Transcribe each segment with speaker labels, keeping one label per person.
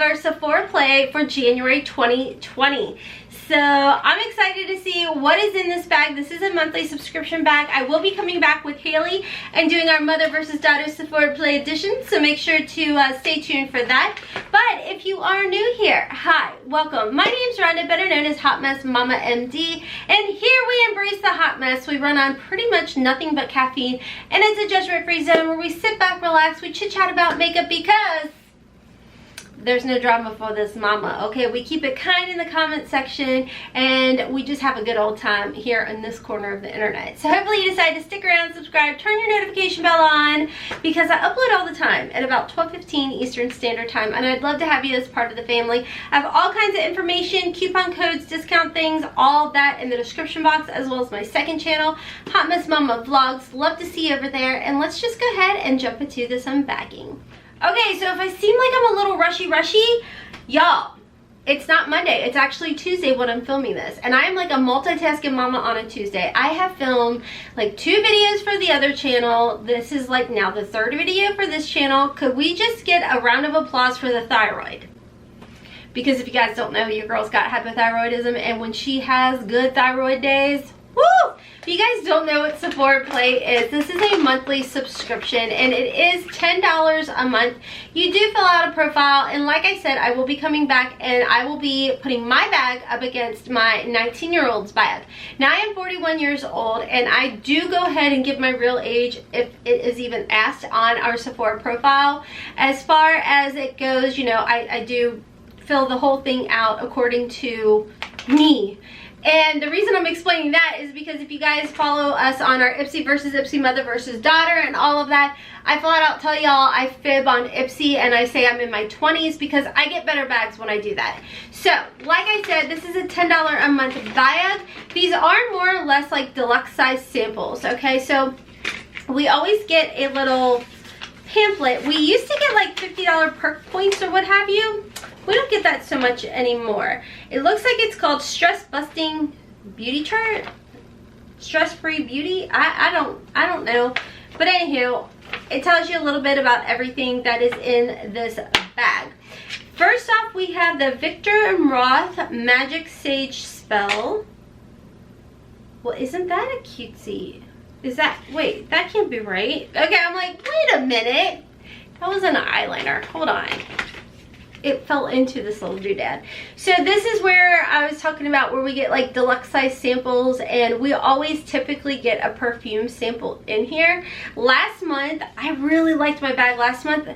Speaker 1: of our Sephora play for January 2020. So I'm excited to see what is in this bag. This is a monthly subscription bag. I will be coming back with Haley and doing our mother versus daughter Sephora play edition, so make sure to stay tuned for that. But if you are new here, hi, welcome. My name's Rhonda, better known as HOTMESSMOMMAMD, and here we embrace the hot mess. We run on pretty much nothing but caffeine, and it's a judgment-free zone where we sit back, relax, we chit-chat about makeup because there's no drama for this mama, okay? We keep it kind in the comment section, and we just have a good old time here in this corner of the internet. So hopefully you decide to stick around, subscribe, turn your notification bell on, because I upload all the time at about 12:15 Eastern Standard Time, and I'd love to have you as part of the family. I have all kinds of information, coupon codes, discount things, all of that in the description box, as well as my second channel, Hot Mess Mama Vlogs. Love to see you over there, and let's just go ahead and jump into this unbagging. Okay, so if I seem like I'm a little rushy, y'all, it's not Monday. It's actually Tuesday when I'm filming this. And I'm like a multitasking mama on a Tuesday. I have filmed like 2 videos for the other channel. This is like now the 3rd video for this channel. Could we just get a round of applause for the thyroid? Because if you guys don't know, your girl's got hypothyroidism, and when she has good thyroid days, woo! If you guys don't know what Sephora Play is, this is a monthly subscription, and it is $10 a month. You do fill out a profile, and like I said, I will be coming back and I will be putting my bag up against my 19-year-old's bag. Now I am 41 years old, and I do go ahead and give my real age if it is even asked on our Sephora profile. As far as it goes, you know, I do fill the whole thing out according to me. And the reason I'm explaining that is because if you guys follow us on our Ipsy versus Ipsy mother versus daughter and all of that, I flat out tell y'all I fib on Ipsy and I say I'm in my 20s because I get better bags when I do that. So, like I said, this is a $10 a month bag. These are more or less like deluxe size samples, okay? So, we always get a little pamphlet. We used to get like $50 perk points or what have you. We don't get that so much anymore. It looks like it's called Stress Busting Beauty Chart. Stress Free Beauty. I don't know. But anywho, it tells you a little bit about everything that is in this bag. First off, we have the Viktor & Roth Magic Sage Spell. Well, isn't that a cutesy? Is that, wait, that can't be right. Okay, I'm like, wait a minute. That was an eyeliner. Hold on. It fell into this little doodad. So this is where I was talking about where we get like deluxe size samples, and we always typically get a perfume sample in here. Last month, I really liked my bag last month,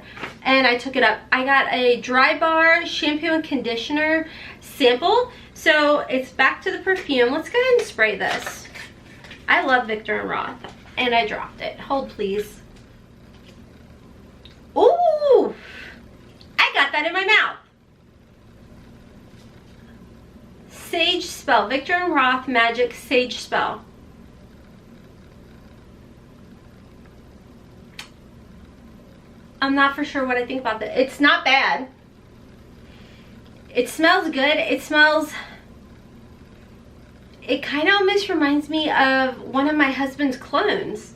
Speaker 1: and I took it up. I got a Dry Bar shampoo and conditioner sample. So it's back to the perfume. Let's go ahead and spray this. I love Viktor & Roth, and I dropped it. Hold please. Ooh! I got that in my mouth. Sage Spell. Viktor & Roth Magic Sage Spell. I'm not for sure what I think about that. It's not bad. It smells good. It smells... It kind of almost reminds me of one of my husband's clones.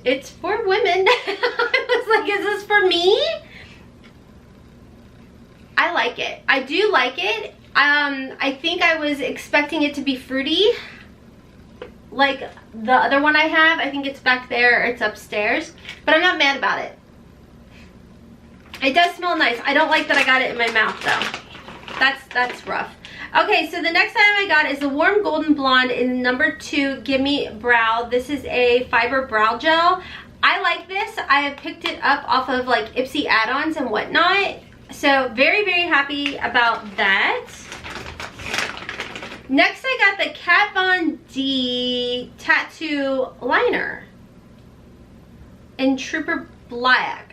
Speaker 1: It's for women. I was like, is this for me? I like it. I do like it. I think I was expecting it to be fruity. Like the other one I have. I think it's back there. It's upstairs. But I'm not mad about it. It does smell nice. I don't like that I got it in my mouth though. That's rough. Okay, so the next item I got is the Warm Golden Blonde in number 2 Gimme Brow. This is a fiber brow gel. I like this. I have picked it up off of like Ipsy add-ons and whatnot. So very, very happy about that. Next I got the Kat Von D Tattoo Liner in Trooper Black.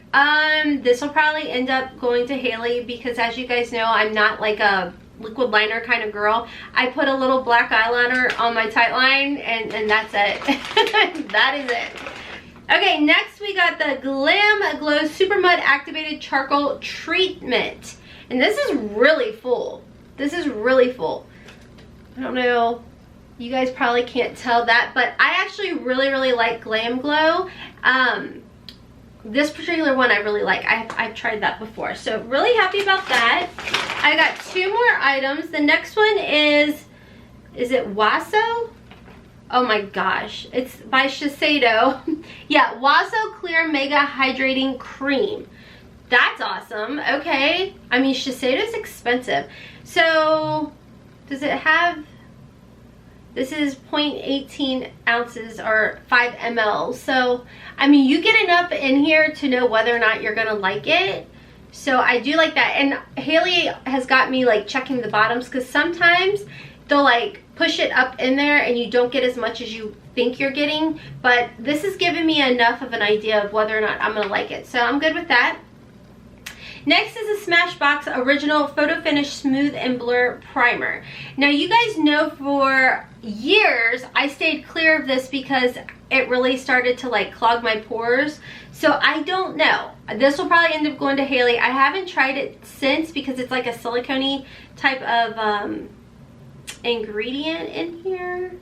Speaker 1: This will probably end up going to Haley because as you guys know, I'm not like a liquid liner kind of girl. I put a little black eyeliner on my tight line and that's it. That is it. Okay, next we got the Glam Glow Super Mud Activated Charcoal Treatment. And this is really full. This is really full. I don't know. You guys probably can't tell that, but I actually really, really like Glam Glow. this particular one I really like. I've tried that before, so really happy about that. I got 2 more items. The next one is it Waso? Oh my gosh, it's by Shiseido. Yeah, Waso Clear Mega Hydrating Cream. That's awesome. Okay, I mean, Shiseido's expensive. So does it have, this is 0.18 ounces or 5 ml. So I mean, you get enough in here to know whether or not you're gonna like it. So I do like that. And Hailey has got me like checking the bottoms, because sometimes they'll like push it up in there and you don't get as much as you think you're getting. But this is giving me enough of an idea of whether or not I'm gonna like it. So I'm good with that. Next is a Smashbox Original Photo Finish Smooth and Blur Primer. Now you guys know for years I stayed clear of this because it really started to like clog my pores. So I don't know. This will probably end up going to Hailey. I haven't tried it since because it's like a silicone type of ingredient in here.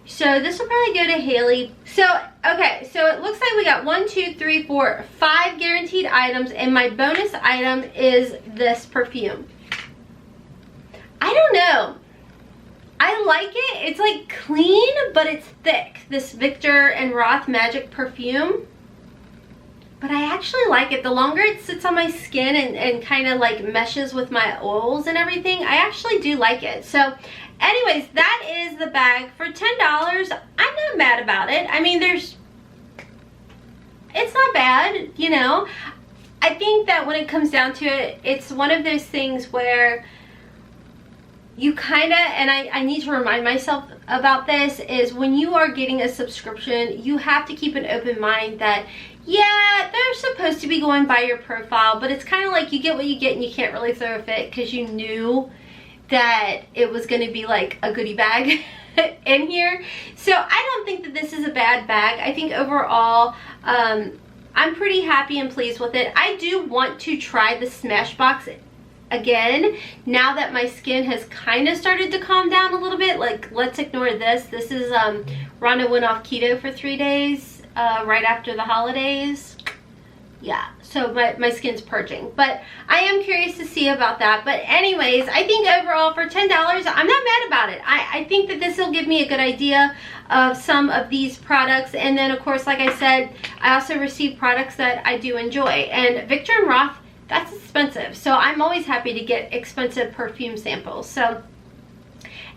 Speaker 1: So this will probably go to Hailey. So, okay, so it looks like we got 1, 2, 3, 4, 5 guaranteed items, and my bonus item is this perfume. I don't know. I like it. It's like clean, but it's thick. This Victor and Roth Magic perfume. But I actually like it. The longer it sits on my skin and kind of like meshes with my oils and everything, I actually do like it. So anyways, that is the bag for $10. I'm not mad about it. I mean, it's not bad, you know. I think that when it comes down to it, it's one of those things where you kind of, and I need to remind myself about this, is when you are getting a subscription, you have to keep an open mind that, yeah, they're supposed to be going by your profile, but it's kind of like you get what you get and you can't really throw a fit because you knew that it was going to be like a goodie bag in here. So I don't think that this is a bad bag. I think overall, I'm pretty happy and pleased with it. I do want to try the Smashbox again now that my skin has kind of started to calm down a little bit. Like, let's ignore this. This is Rhonda went off keto for 3 days right after the holidays. Yeah, so my skin's purging, but I am curious to see about that. But anyways, I think overall for $10, I'm not mad about it. I think that this will give me a good idea of some of these products. And then of course, like I said, I also receive products that I do enjoy, and Victor and Roth, that's expensive. So I'm always happy to get expensive perfume samples. So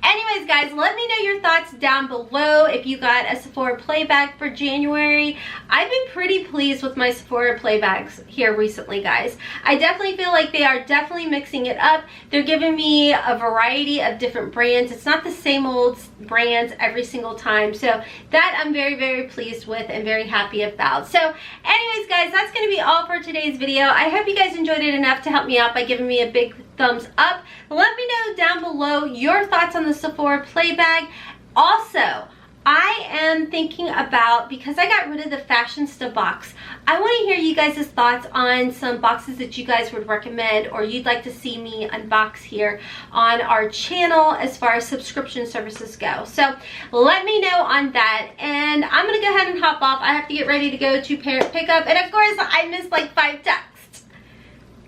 Speaker 1: anyways, guys, let me know your thoughts down below if you got a Sephora play bag for January. I've been pretty pleased with my Sephora play bags here recently, guys. I definitely feel like they are definitely mixing it up. They're giving me a variety of different brands. It's not the same old brands every single time. So that I'm very, very pleased with and very happy about. So anyways, guys, that's going to be all for today's video. I hope you guys enjoyed it enough to help me out by giving me a big thumbs up. Let me know down below your thoughts on the Sephora play bag. Also, I am thinking about, because I got rid of the Fashionista box, I want to hear you guys' thoughts on some boxes that you guys would recommend or you'd like to see me unbox here on our channel as far as subscription services go. So let me know on that, and I'm going to go ahead and hop off. I have to get ready to go to parent pickup, and of course I missed like 5 texts.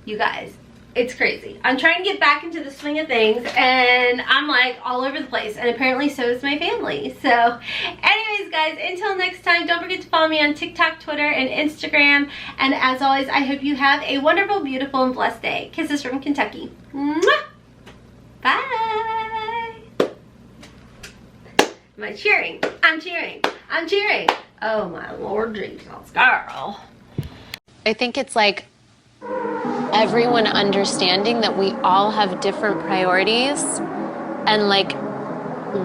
Speaker 1: You guys, it's crazy. I'm trying to get back into the swing of things, and I'm like all over the place, and apparently so is my family. So anyways, guys, until next time, don't forget to follow me on TikTok, Twitter, and Instagram. And as always, I hope you have a wonderful, beautiful, and blessed day. Kisses from Kentucky. Mwah! Bye. Am I cheering? I'm cheering. I'm cheering. Oh my Lord Jesus, girl.
Speaker 2: I think it's like everyone understanding that we all have different priorities, and like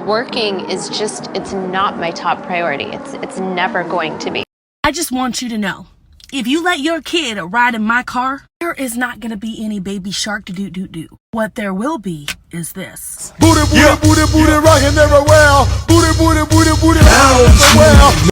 Speaker 2: working is just, it's not my top priority. It's never going to be.
Speaker 3: I just want you to know, if you let your kid ride in my car, there is not going to be any baby shark do. What there will be is this.
Speaker 4: Booty, booty, booty, booty, rocking everywhere. Booty, booty, booty, booty, rocking everywhere.